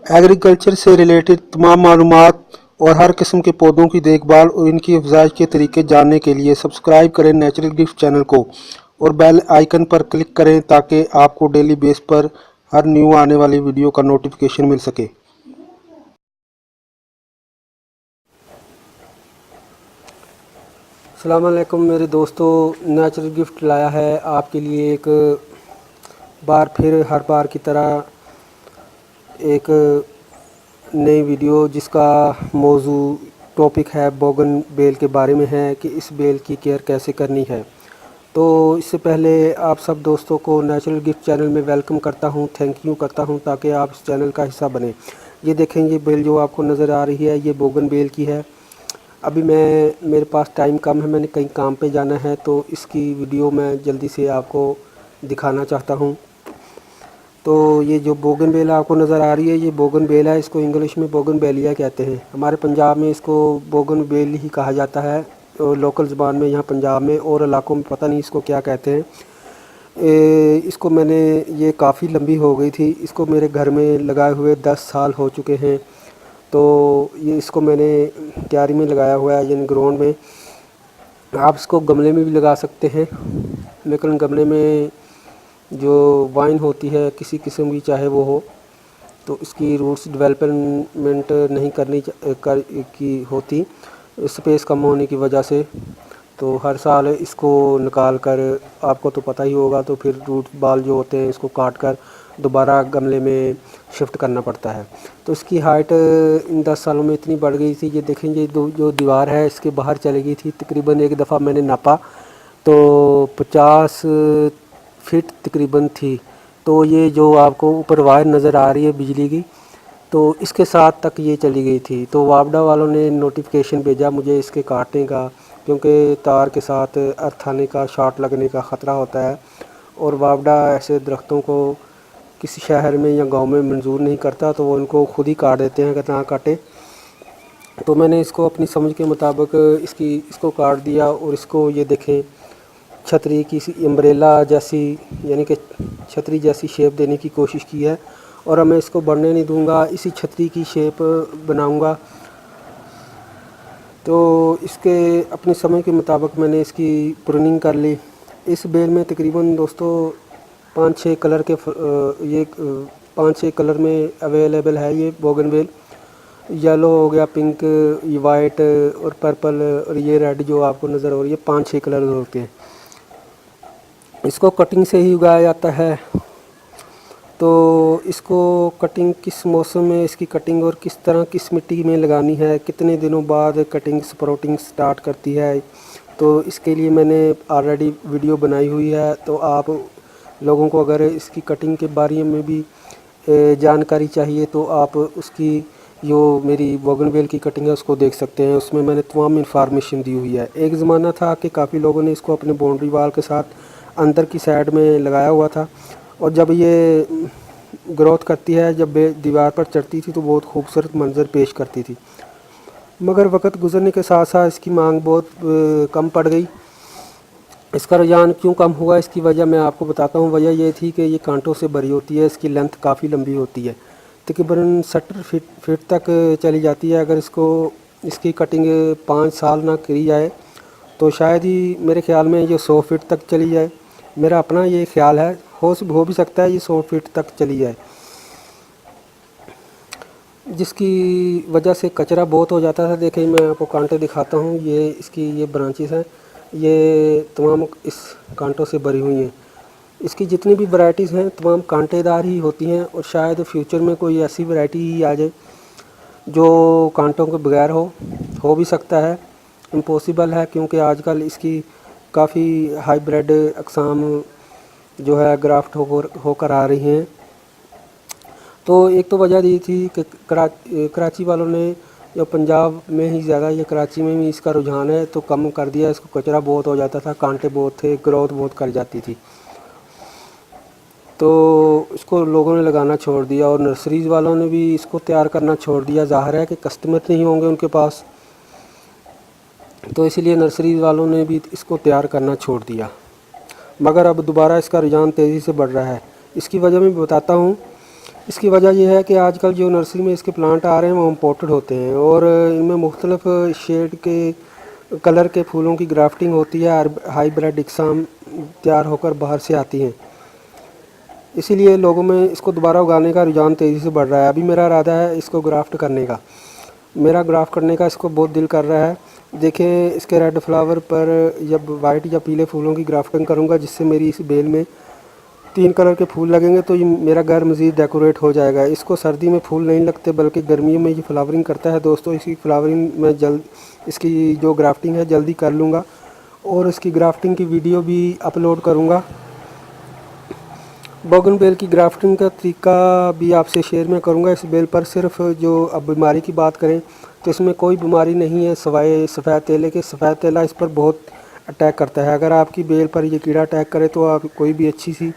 Agriculture से related तमाम मालूमात और हर किस्म के पौधों की देखभाल और इनकी अफज़ाइश के तरीके जानने के लिए सब्सक्राइब करें नेचुरल गिफ्ट चैनल को और बेल आइकन पर क्लिक करें ताकि आपको डेली बेस पर हर न्यू आने वाली वीडियो का नोटिफिकेशन मिल सके। अस्सलाम वालेकुम मेरे दोस्तों, नेचुरल गिफ्ट लाया है आपके लिए एक बार फिर हर बार की तरह एक नई वीडियो जिसका मौजू टॉपिक है बोगन बेल के बारे में है कि इस बेल की केयर कैसे करनी है। तो इससे पहले आप सब दोस्तों को नेचुरल गिफ्ट चैनल में वेलकम करता हूं, थैंक यू करता हूं ताकि आप इस चैनल का हिस्सा बने। ये देखें, ये बेल जो आपको नज़र आ रही है ये बोगन बेल की है। अभी मेरे पास टाइम कम है, मैंने कहीं काम पे जाना है तो इसकी वीडियो मैं जल्दी से आपको दिखाना चाहता हूँ। तो ये जो बोगन बेल आपको नज़र आ रही है ये बोगन बेल है। इसको इंग्लिश में बोगन बेलिया कहते हैं। हमारे पंजाब में इसको बोगन बेल ही कहा जाता है और लोकल ज़बान में यहाँ पंजाब में और इलाकों में पता नहीं इसको क्या कहते हैं। इसको मैंने ये काफ़ी लंबी हो गई थी, इसको मेरे घर में लगाए हुए 10 साल हो चुके हैं। तो ये इसको मैंने क्यारी में लगाया हुआ है यानी ग्राउंड में। आप इसको गमले में भी लगा सकते हैं, लेकिन गमले में जो वाइन होती है किसी किस्म की चाहे वो हो तो इसकी रूट्स डेवलपमेंट नहीं की होती स्पेस कम होने की वजह से। तो हर साल इसको निकाल कर, आपको तो पता ही होगा, तो फिर रूट बाल जो होते हैं इसको काट कर दोबारा गमले में शिफ्ट करना पड़ता है। तो इसकी हाइट इन 10 सालों में इतनी बढ़ गई थी। ये देखेंगे जो दीवार है इसके बाहर चली गई थी। तकरीबन एक दफ़ा मैंने नापा तो 50 फीट तकरीबन थी। तो ये जो आपको ऊपर वायर नज़र आ रही है बिजली की, तो इसके साथ तक ये चली गई थी। तो वापडा वालों ने नोटिफिकेशन भेजा मुझे इसके काटने का, क्योंकि तार के साथ अर्थ आने का, शॉर्ट लगने का ख़तरा होता है और वापडा ऐसे दरख्तों को किसी शहर में या गांव में मंजूर नहीं करता, तो वो उनको खुद ही काट देते हैं कि ना काटे। तो मैंने इसको अपनी समझ के मुताबिक इसको काट दिया और इसको ये देखें छतरी की अम्ब्रेला जैसी यानी कि छतरी जैसी शेप देने की कोशिश की है और मैं इसको बढ़ने नहीं दूंगा, इसी छतरी की शेप बनाऊंगा। तो इसके अपने समय के मुताबिक मैंने इसकी प्रूनिंग कर ली। इस बेल में तकरीबन दोस्तों 5-6 कलर के ये 5-6 कलर में अवेलेबल है। ये बोगन बेल येलो हो गया, पिंक, ये वाइट और पर्पल और ये रेड जो आपको नज़र हो रही है, 5-6 कलर होते हैं। इसको कटिंग से ही उगाया जाता है। तो इसको कटिंग किस मौसम में इसकी कटिंग और किस तरह किस मिट्टी में लगानी है, कितने दिनों बाद कटिंग स्प्राउटिंग स्टार्ट करती है, तो इसके लिए मैंने ऑलरेडी वीडियो बनाई हुई है। तो आप लोगों को अगर इसकी कटिंग के बारे में भी जानकारी चाहिए तो आप उसकी जो मेरी बोगनवेल की कटिंग है उसको देख सकते हैं। उसमें मैंने तमाम इन्फॉर्मेशन दी हुई है। एक ज़माना था कि काफ़ी लोगों ने इसको अपने बाउंड्री वाल के साथ अंदर की साइड में लगाया हुआ था और जब ये ग्रोथ करती है, जब दीवार पर चढ़ती थी तो बहुत खूबसूरत मंजर पेश करती थी। मगर वक्त गुजरने के साथ साथ इसकी मांग बहुत कम पड़ गई। इसका रुझान क्यों कम हुआ, इसकी वजह मैं आपको बताता हूँ। वजह ये थी कि ये कांटों से भरी होती है, इसकी लेंथ काफ़ी लंबी होती है, तकरीबन 70 फीट तक चली जाती है। अगर इसकी कटिंग 5 साल ना करी जाए तो शायद ही मेरे ख्याल में ये 100 फीट तक चली जाए। मेरा अपना ये ख्याल है, हो भी सकता है ये 100 फीट तक चली जाए, जिसकी वजह से कचरा बहुत हो जाता था। देखिए मैं आपको कांटे दिखाता हूँ, ये इसकी ये ब्रांचेस हैं, ये तमाम इस कांटों से भरी हुई हैं। इसकी जितनी भी वैरायटीज़ हैं तमाम कांटेदार ही होती हैं और शायद फ्यूचर में कोई ऐसी वैरायटी ही आ जाए जो कांटों के बगैर हो भी सकता है। इम्पॉसिबल है क्योंकि आजकल इसकी काफ़ी हाइब्रिड अक़साम जो है ग्राफ्ट होकर आ रही हैं। तो एक तो वजह ये थी कि कराची वालों ने, या पंजाब में ही ज़्यादा, या कराची में भी इसका रुझान है तो कम कर दिया। इसको कचरा बहुत हो जाता था, कांटे बहुत थे, ग्रोथ बहुत कर जाती थी, तो इसको लोगों ने लगाना छोड़ दिया और नर्सरीज़ वालों ने भी इसको तैयार करना छोड़ दिया। ज़ाहिर है कि कस्टमर नहीं होंगे उनके पास, तो इसलिए नर्सरीज़ वालों ने भी इसको तैयार करना छोड़ दिया। मगर अब दोबारा इसका रुझान तेज़ी से बढ़ रहा है। इसकी वजह मैं बताता हूँ इसकी वजह यह है कि आजकल जो नर्सरी में इसके प्लांट आ रहे हैं वो इम्पोर्टेड होते हैं और इनमें मुख्तलिफ शेड के कलर के फूलों की ग्राफ्टिंग होती है और हाईब्रिड इकसाम तैयार होकर बाहर से आती हैं। इसीलिए लोगों में इसको दोबारा उगाने का रुझान तेज़ी से बढ़ रहा है। अभी मेरा इरादा है इसको ग्राफ्ट करने का, मेरा ग्राफ्ट करने का इसको बहुत दिल कर रहा है। देखिए इसके रेड फ्लावर पर जब वाइट या पीले फूलों की ग्राफ्टिंग करूँगा, जिससे मेरी इस बेल में 3 कलर के फूल लगेंगे तो ये मेरा घर मज़ीद डेकोरेट हो जाएगा। इसको सर्दी में फूल नहीं लगते बल्कि गर्मियों में ये फ्लावरिंग करता है। दोस्तों इसकी फ्लावरिंग मैं जल्द, इसकी जो ग्राफ्टिंग है जल्दी कर लूँगा और इसकी ग्राफ्टिंग की वीडियो भी अपलोड करूँगा। बोगनवेल की ग्राफ्टिंग का तरीका भी आपसे शेयर मैं करूँगा। इस बेल पर सिर्फ जो अब बीमारी की बात करें तो इसमें कोई बीमारी नहीं है सिवाय सफ़ेद तेले के। सफ़ेद तेला इस पर बहुत अटैक करता है। अगर आपकी बेल पर ये कीड़ा अटैक करे तो आप कोई भी अच्छी सी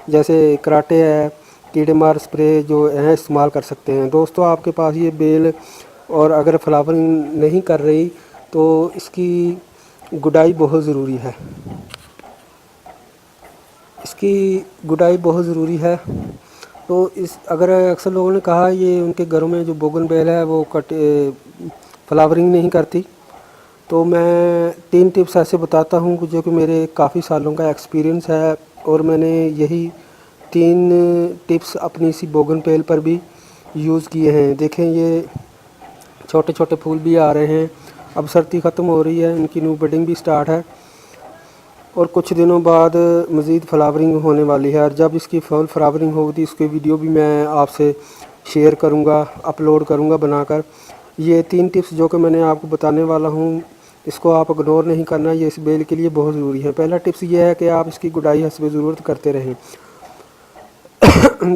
जैसे कराटे है, कीड़े मार स्प्रे जो है इस्तेमाल कर सकते हैं। दोस्तों आपके पास ये बेल और अगर फ्लावरिंग नहीं कर रही तो इसकी गुडाई बहुत ज़रूरी है, इसकी गुडाई बहुत ज़रूरी है। तो इस अगर अक्सर लोगों ने कहा ये उनके घरों में जो बोगनवेल है वो फ्लावरिंग नहीं करती, तो मैं 3 टिप्स ऐसे बताता हूँ जो कि मेरे काफ़ी सालों का एक्सपीरियंस है और मैंने यही 3 टिप्स अपनी इसी बोगनवेल पर भी यूज़ किए हैं। देखें ये छोटे छोटे फूल भी आ रहे हैं। अब सर्दी ख़त्म हो रही है, इनकी न्यू बडिंग भी स्टार्ट है और कुछ दिनों बाद मज़ीद फ्लावरिंग होने वाली है। और जब इसकी फुल फ्लावरिंग होगी उसकी वीडियो भी मैं आपसे शेयर करूंगा, अपलोड करूंगा बनाकर। ये 3 टिप्स जो कि मैंने आपको बताने वाला हूं इसको आप इग्नोर नहीं करना, ये इस बेल के लिए बहुत ज़रूरी है। पहला टिप्स ये है कि आप इसकी गुडाई हस्बे ज़रूरत करते रहें।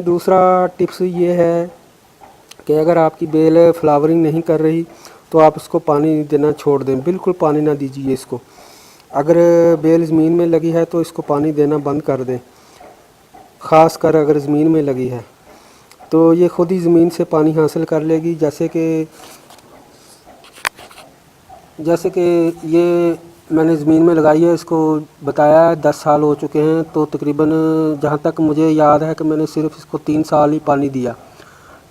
दूसरा टिप्स ये है कि अगर आपकी बेल फ्लावरिंग नहीं कर रही तो आप इसको पानी देना छोड़ दें, बिल्कुल पानी ना दीजिए इसको। अगर बेल ज़मीन में लगी है तो इसको पानी देना बंद कर दें, ख़ास कर अगर ज़मीन में लगी है तो ये ख़ुद ही ज़मीन से पानी हासिल कर लेगी। जैसे कि ये मैंने ज़मीन में लगाई है, इसको बताया है 10 साल हो चुके हैं, तो तकरीबन जहाँ तक मुझे याद है कि मैंने सिर्फ इसको 3 साल ही पानी दिया।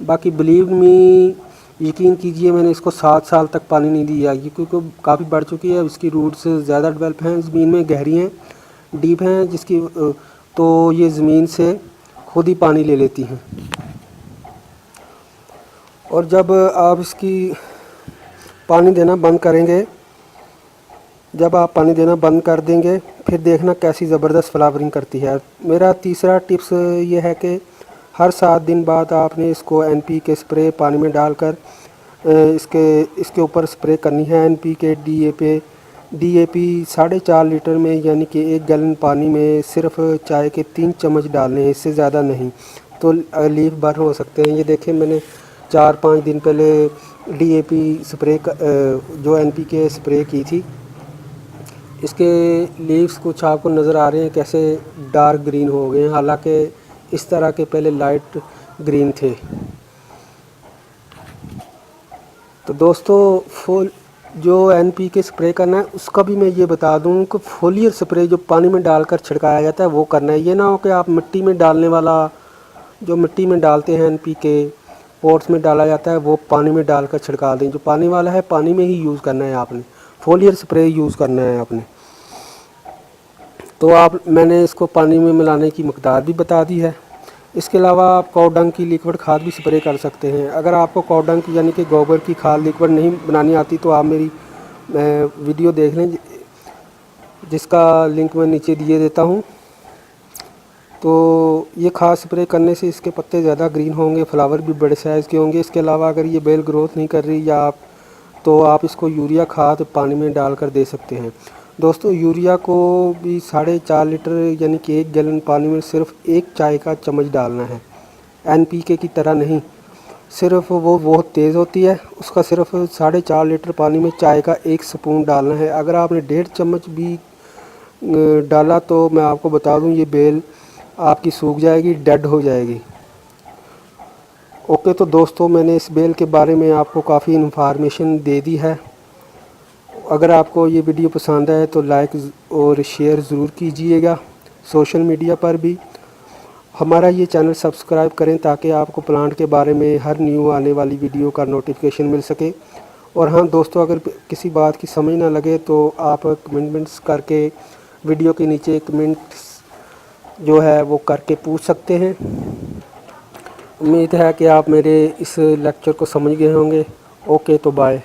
बाकी बिलीव मी, यकीन कीजिए मैंने इसको 7 साल तक पानी नहीं दिया, ये क्योंकि काफ़ी बढ़ चुकी है। इसकी रूट्स ज़्यादा डेवलप हैं, ज़मीन में गहरी हैं, डीप हैं, जिसकी तो ये ज़मीन से खुद ही पानी ले लेती हैं। और जब आप इसकी पानी देना बंद करेंगे, जब आप पानी देना बंद कर देंगे फिर देखना कैसी ज़बरदस्त फ्लावरिंग करती है। मेरा तीसरा टिप्स ये है कि हर 7 दिन बाद आपने इसको NPK स्प्रे पानी में डालकर इसके ऊपर स्प्रे करनी है। NPK DAP 4.5 लीटर में, यानी कि 1 गैलन पानी में सिर्फ चाय के 3 चम्मच डालने हैं, इससे ज़्यादा नहीं, तो लीफ बर्न हो सकते हैं। ये देखें मैंने 4-5 दिन पहले DAP स्प्रे जो NPK स्प्रे की थी, इसके लीव्स कुछ आपको नज़र आ रहे हैं कैसे डार्क ग्रीन हो गए हैं, हालांकि इस तरह के पहले लाइट ग्रीन थे। तो दोस्तों फुल जो NPK स्प्रे करना है उसका भी मैं ये बता दूं कि फोलियर स्प्रे जो पानी में डालकर छिड़काया जाता है वो करना है। ये ना हो कि आप मिट्टी में डालने वाला, जो मिट्टी में डालते हैं NPK पॉट्स में डाला जाता है, वो पानी में डालकर छिड़का दें। जो पानी वाला है पानी में ही यूज़ करना है आपने, फोलियर स्प्रे यूज़ करना है आपने। तो मैंने इसको पानी में मिलाने की मकदार भी बता दी है। इसके अलावा आप काऊ डंग की लिक्विड खाद भी स्प्रे कर सकते हैं। अगर आपको काऊ डंग यानी कि गोबर की खाद लिक्विड नहीं बनानी आती तो आप मेरी वीडियो देख लें, जिसका लिंक मैं नीचे दिए देता हूँ। तो ये खाद स्प्रे करने से इसके पत्ते ज़्यादा ग्रीन होंगे, फ्लावर भी बड़े साइज़ के होंगे। इसके अलावा अगर ये बेल ग्रोथ नहीं कर रही या तो आप इसको यूरिया खाद पानी में डालकर दे सकते हैं। दोस्तों यूरिया को भी 4.5 लीटर यानी कि 1 गैलन पानी में सिर्फ 1 चाय का चम्मच डालना है, NPK की तरह नहीं। सिर्फ वो बहुत तेज़ होती है, उसका सिर्फ 4.5 लीटर पानी में चाय का 1 स्पून डालना है। अगर आपने 1.5 चम्मच भी डाला तो मैं आपको बता दूं ये बेल आपकी सूख जाएगी, डेड हो जाएगी। ओके, तो दोस्तों मैंने इस बेल के बारे में आपको काफ़ी इन्फॉर्मेशन दे दी है। अगर आपको ये वीडियो पसंद आए तो लाइक और शेयर ज़रूर कीजिएगा, सोशल मीडिया पर भी। हमारा ये चैनल सब्सक्राइब करें ताकि आपको प्लांट के बारे में हर न्यू आने वाली वीडियो का नोटिफिकेशन मिल सके। और हाँ दोस्तों, अगर किसी बात की समझ ना लगे तो आप कमेंट्स करके वीडियो के नीचे कमेंट्स जो है वो करके पूछ सकते हैं। उम्मीद है कि आप मेरे इस लेक्चर को समझ गए होंगे। ओके, तो बाय।